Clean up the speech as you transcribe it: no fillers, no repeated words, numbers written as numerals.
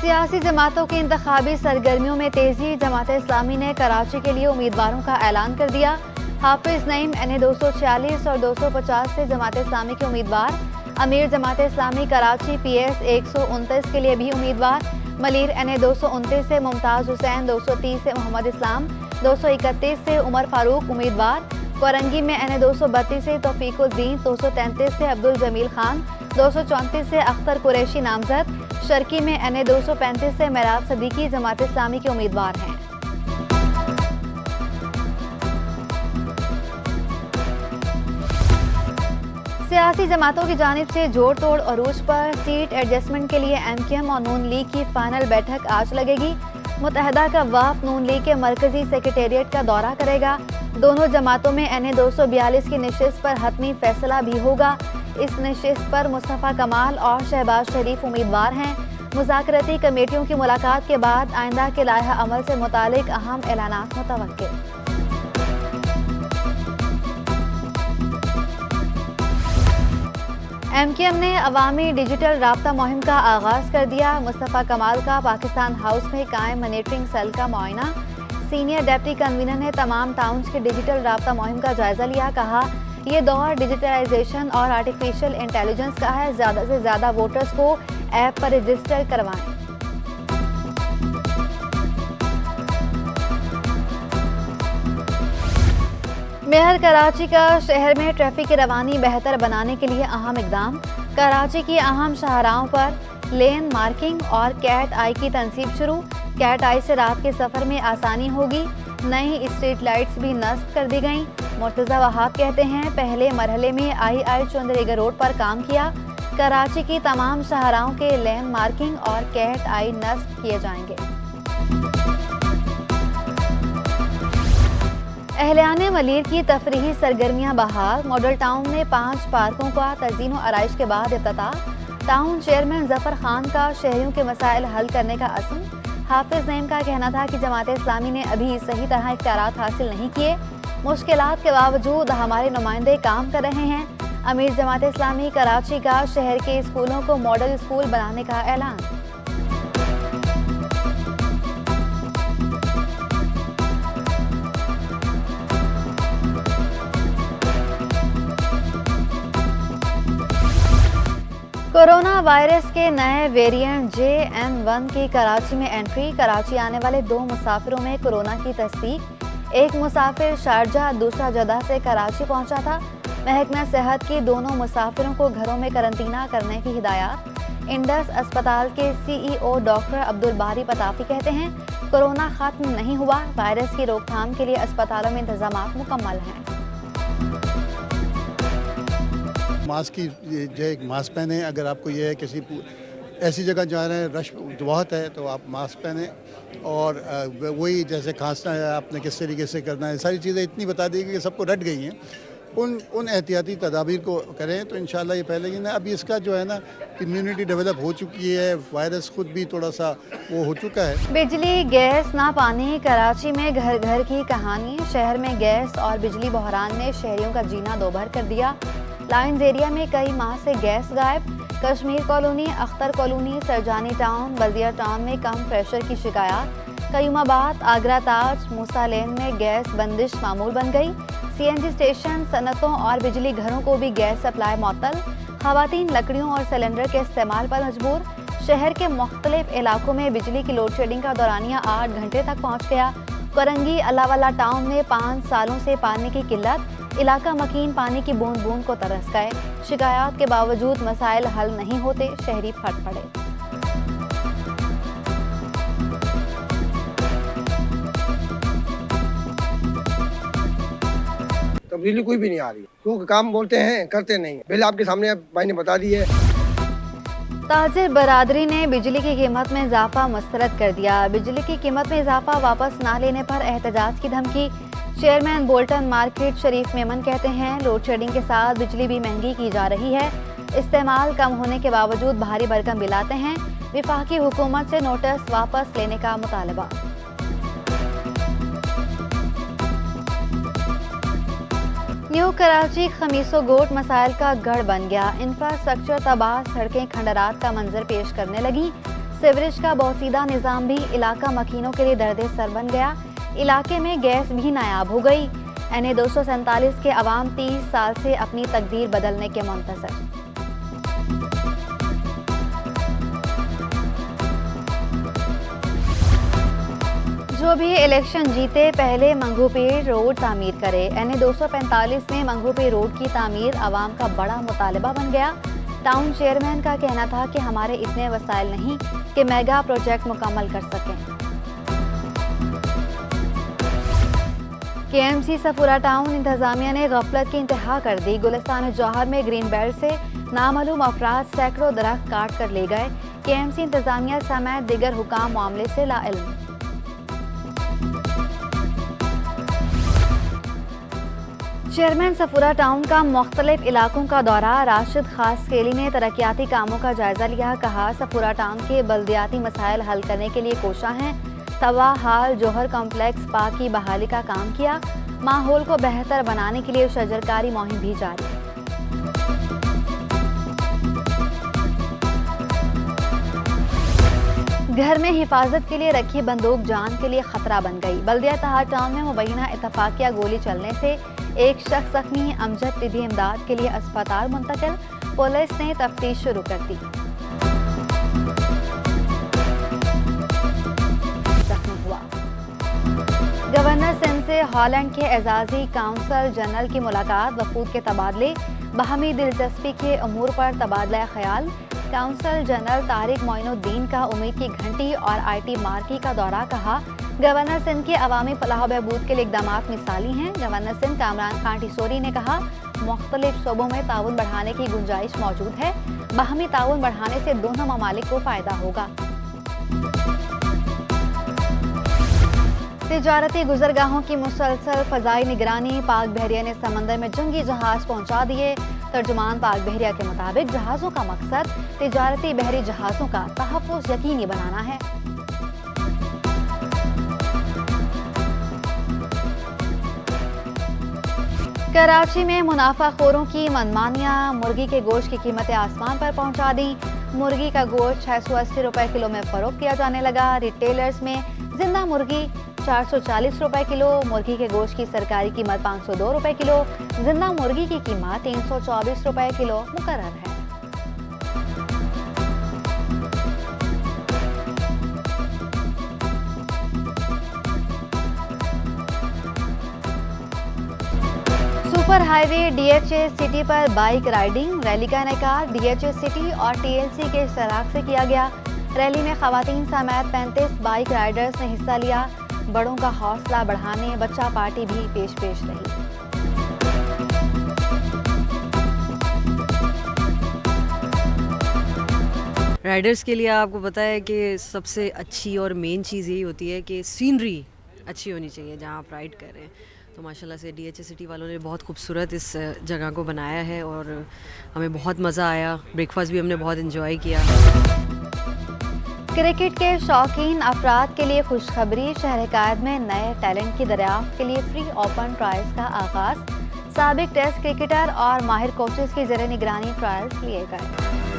सियासी जमातों की इंतखाबी सरगर्मियों में तेजी। जमात इस्लामी ने कराची के लिए उम्मीदवारों का ऐलान कर दिया। हाफिज नईम NA 246 और 250 से जमात इस्लामी के उम्मीदवार। अमीर जमात इस्लामी कराची PS 129 के लिए भी उम्मीदवार। मलीर NA 229 से मुमताज हुसैन, 230 से मोहम्मद इस्लाम, 231 से उमर फारूक उम्मीदवार। कोरंगी में NA 232 से तौफीकुद्दीन, 233 से अब्दुल जमील खान, 234 से अख्तर कुरैशी नामजद। शर्की में NA 235 से मेराज सदीकी जमात इस्लामी के उम्मीदवार हैं। सियासी जमातों की जानिब से जोड़ तोड़ अरूज पर। सीट एडजस्टमेंट के लिए MKM और नून लीग की फाइनल बैठक आज लगेगी। मुत्तहदा का वफ़द नून लीग के मरकजी सेक्रेटेरिएट का दौरा करेगा। दोनों जमातों में NA 242 की नशिस्त पर हतमी फैसला भी होगा। इस नशिस्त पर मुस्तफ़ा कमाल और शहबाज शरीफ उम्मीदवार हैं। मुज़ाकराती कमेटियों की मुलाकात के बाद आइंदा के लाइहा अमल से मुतालिक अहम ऐलानात मुतवक्किल। MKM ने अवामी डिजिटल राब्ता मुहिम का आगाज कर दिया। मुस्तफ़ा कमाल का पाकिस्तान हाउस में कायम मॉनिटरिंग सेल का मुआयना। सीनियर डिप्टी कन्वीनर ने तमाम टाउन्स की डिजिटल राब्ता मुहिम का जायजा लिया। कहा, ये दौर डिजिटलाइजेशन और आर्टिफिशियल इंटेलिजेंस का है। ज़्यादा से ज़्यादा वोटर्स को ऐप पर रजिस्टर करवाएं। मेयर कराची का शहर में ट्रैफिक की रवानी बेहतर बनाने के लिए अहम इकदाम। कराची की अहम शाहराहों पर लेन मार्किंग और कैट आई की तनसीब शुरू। कैट आई से रात के सफ़र में आसानी होगी। नई स्ट्रीट लाइट्स भी नस्ब कर दी गईं। मुर्तज़ा वहाब कहते हैं, पहले मरहले में II चौंदरीगा रोड पर काम किया। कराची की तमाम शाहराहों के लेन मार्किंग और कैट आई नस्ब किए जाएंगे। अहलियाने मलीर की तफरीही सरगर्मियां बहाल। मॉडल टाउन में 5 पार्कों का तज़ीन व आराइश के बाद इफ्तिताह। टाउन चेयरमैन ज़फ़र खान का शहरियों के मसाइल हल करने का अज़्म। हाफिज नईम का कहना था कि जमात इस्लामी ने अभी सही तरह इख्तियारात हासिल नहीं किए। मुश्किलात के बावजूद हमारे नुमाइंदे काम कर रहे हैं। अमीर जमात इस्लामी कराची का शहर के स्कूलों को मॉडल स्कूल बनाने का ऐलान। कोरोना वायरस के नए वेरिएंट JN1 की कराची में एंट्री। कराची आने वाले 2 मुसाफिरों में कोरोना की तस्दीक। एक मुसाफिर शारजा, दूसरा जद्दा से कराची पहुंचा था। महकमा सेहत की दोनों मुसाफिरों को घरों में करंतना करने की हिदायत। इंडस अस्पताल के CEO डॉक्टर अब्दुल बारी पताफी कहते हैं, कोरोना खत्म नहीं हुआ। वायरस की रोकथाम के लिए अस्पतालों में इंतजाम मुकम्मल हैं। मास्क की जो एक मास्क पहने। अगर आपको ये है किसी ऐसी जगह जा रहे हैं रश बहुत है तो आप मास्क पहने। और वही जैसे खांसना है आपने किस तरीके से करना है, सारी चीज़ें इतनी बता दी कि सबको रट गई हैं। उन एहतियाती तदाबीर को करें तो इंशाल्लाह ये पहले ही ना, अभी इसका जो है ना इम्यूनिटी डेवलप हो चुकी है। वायरस खुद भी थोड़ा सा वो हो चुका है। बिजली, गैस ना पानी। कराची में घर घर की कहानी। शहर में गैस और बिजली बहरान ने शहरियों का जीना दोभर कर दिया। लाइन्स एरिया में कई माह से गैस गायब। Kashmir colony, Akhtar colony, Surjani town, Baldia town में कम प्रेशर की शिकायत। कयूमाबाद, आगरा ताज, मूसा लेन में गैस बंदिश मामूल बन गई। CNG स्टेशन, सनतों और बिजली घरों को भी गैस सप्लाई मअतल। खवातीन लकड़ियों और सिलेंडर के इस्तेमाल पर मजबूर। शहर के मुख्तलिफ इलाकों में बिजली की लोड शेडिंग का दौरानिया 8 घंटे तक पहुँच गया। कोरंगी अलावाला टाउन में 5 सालों से पानी की किल्लत। इलाका मकीन पानी की बूंद बूंद को तरस गए। शिकायत के बावजूद मसाइल हल नहीं होते, शहरी फट पड़े। तो बिजली कोई भी नहीं आ रही, क्योंकि काम बोलते हैं करते नहीं। बिल आपके सामने भाई ने बता दी है। ताजिर बरादरी ने बिजली की कीमत में इजाफा मुस्तरद कर दिया। बिजली की कीमत में इजाफा वापस ना लेने पर एहतजाज की धमकी। चेयरमैन बोल्टन मार्केट शरीफ मेमन कहते हैं, लोड शेडिंग के साथ बिजली भी महंगी की जा रही है। इस्तेमाल कम होने के बावजूद भारी भरकम बिल आते हैं। वफाकी हुकूमत से नोटिस वापस लेने का मुतालबा। न्यू कराची खमीसो गोट मसाइल का गढ़ बन गया। इंफ्रास्ट्रक्चर तबाह, सड़कें खंडरात का मंजर पेश करने लगी। सीवरेज का बोसीदा निज़ाम भी इलाका मकीनों के लिए दर्द सर बन गया। इलाके में गैस भी नायाब हो गई। NA 247 के अवाम 30 साल से अपनी तकदीर बदलने के मुंतज़र। जो भी इलेक्शन जीते पहले मंगूपीर रोड तामीर करे। NA 245 में मंगूपीर रोड की तामीर अवाम का बड़ा मुतालबा बन गया। टाउन चेयरमैन का कहना था कि हमारे इतने वसाइल नहीं कि मेगा प्रोजेक्ट मुकम्मल कर सकें। KMC सफूरा टाउन इंतजामिया ने गफलत की इंतहा कर दी। गुलिस्तान जौहर में ग्रीन बेल्ट से नामालूम अफराद सैकड़ों दरख्त काट कर ले गए। KMC इंतजामिया समेत दिगर हुकाम मामले से लाइल्म। चेयरमैन सफूरा टाउन का मुख्तलिफ इलाकों का दौरा। राशिद खासकेली ने तरक्याती कामों का जायजा लिया। कहा सफूरा टाउन के बल्दियाती मसाइल हल करने के लिए कोशा हैं। तबाह हाल जौहर कॉम्प्लेक्स पार्क की बहाली का काम किया। माहौल को बेहतर बनाने के लिए शजरकारी मुहिम भी जारी। घर में हिफाजत के लिए रखी बंदूक जान के लिए खतरा बन गई। बल्दिया तहार टाउन में मुबैना इतफाकिया गोली चलने से एक शख्स जख्मी। अमजद तिबी इमदाद के लिए अस्पताल मुंतकिल। पुलिस ने तफ्तीश शुरू कर दी। गवर्नर सिंध से हॉलैंड के एजाजी काउंसल जनरल की मुलाकात। वफूद के तबादले बाहमी दिलचस्पी के अमूर पर तबादला ख्याल। काउंसल जनरल तारिक मोइनुद्दीन का उम्मीद की घंटी और IT मार्की का दौरा। कहा गवर्नर सिंध के अवामी फलाह बहबूद के लिए इकदामात मिसाली हैं। गवर्नर सिंध कामरान खान टिसोरी ने कहा मुख्तलिफ शोबों में ताउन बढ़ाने की गुंजाइश मौजूद है। बाहमी ताउन बढ़ाने से दोनों ममालिक को फायदा होगा। तिजारती गुजरगाहों की मुसलसल फजाई निगरानी। पाक बहरिया ने समंदर में जंगी जहाज पहुंचा दिए। तर्जुमान पाक बहरिया के मुताबिक जहाज़ों का मकसद तिजारती बहरी जहाज़ों का तहफ़्फ़ुज़ यकीनी बनाना है। कराची में मुनाफाखोरों की मनमानियाँ। मुर्गी के गोश्त की कीमतें आसमान पर पहुंचा दी। मुर्गी का गोश्त 680 रुपए किलो में फरोख्त किया जाने लगा। रिटेलर्स में जिंदा मुर्गी 440 रुपए किलो। मुर्गी के गोश्त की सरकारी कीमत 502 रुपए किलो। जिंदा मुर्गी की कीमत 324 रुपए किलो मुकर्रर है। सुपर हाईवे DHA सिटी पर बाइक राइडिंग। रैली का इनेकाद DHA सिटी और TLC के इश्तराक से किया गया। रैली में खवातीन समेत 35 बाइक राइडर्स ने हिस्सा लिया। बड़ों का हौसला बढ़ाने बच्चा पार्टी भी पेश रही। राइडर्स के लिए आपको पता है कि सबसे अच्छी और मेन चीज़ यही होती है कि सीनरी अच्छी होनी चाहिए जहाँ आप राइड कर रहे हैं। तो माशाल्लाह से DHA सिटी वालों ने बहुत खूबसूरत इस जगह को बनाया है और हमें बहुत मज़ा आया। ब्रेकफास्ट भी हमने बहुत एंजॉय किया। क्रिकेट के शौकीन अफराद के लिए खुशखबरी। शहर कायद में नए टैलेंट की दरियाफ्त के लिए फ्री ओपन ट्रायल्स का आगाज। साबिक टेस्ट क्रिकेटर और माहिर कोचेस की ज़ेरे निगरानी ट्रायल्स लिए गए।